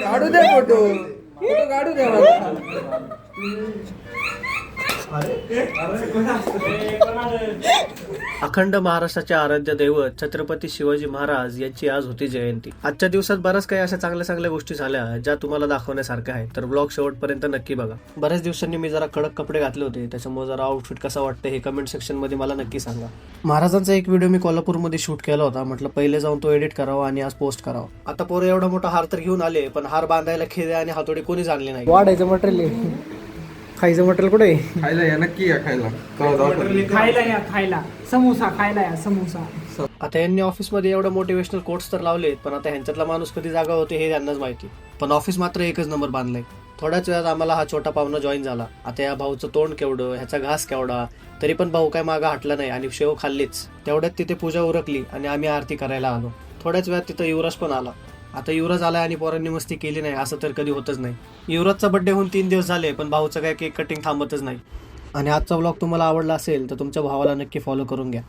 काढू दे photo photo काढू दे मला. अखंड महाराष्ट्राचे आराध्य दैवत छत्रपती शिवाजी महाराज यांची आज होती जयंती. आजच्या दिवसात बऱ्याच काही अशा चांगल्या चांगल्या गोष्टी झाल्या ज्या तुम्हाला दाखवण्यासारख्या आहेत, तर ब्लॉग शेवटपर्यंत नक्की बघा. बऱ्याच दिवसांनी मी जरा कडक कपडे घातले होते, त्याच्यामुळे जरा आउटफिट कसा वाटतं हे कमेंट सेक्शन मध्ये मला नक्की सांगा. महाराजांचा एक व्हिडिओ मी कोल्हापूरमध्ये शूट केला होता. म्हटलं पहिले जाऊन तो एडिट करावा आणि आज पोस्ट करावा. आता पोरं एवढा मोठा हार तर घेऊन आले, पण हार बांधायला खेळे आणि हातोडी कोणीच आणले नाही. वाढायचं मटेरियल, खायचं मटेरियल कुठे आहे? खायला या नक्की या खायला. खायला या खायला समोसा खायला या समोसा. आता यांनी ऑफिसमध्ये एवढं मोटिवेशनल कोट्स तर लावलेत, पण आता ह्यांच्यातला माणूस कधी जागा होते हे त्यांनाच माहिती. पण ऑफिस मात्र एकच नंबर बांधलाय. थोड्याच वेळात आम्हाला हा छोटा पाहुणा जॉईन झाला. आता या भाऊचं तोंड केवढं, ह्याचा घास केवढा, तरी पण भाऊ काय मागा हटला नाही आणि शेव खाल्लीच. तेवढ्यात तिथे पूजा उरकली आणि आम्ही आरती करायला आलो. थोड्याच वेळात तिथं युवराज पण आला. आता युवराज आलाय आणि पोरांनी मस्ती केली नाही असं तर कधी होतच नाही. युवराजचा बर्थडे होऊन 3 दिवस झाले, पण भाऊचं काय केक कटिंग थांबतच नाही. आणि आजचा व्लॉग तुम्हाला आवडला असेल तर तुमच्या भावाला नक्की फॉलो करून घ्या.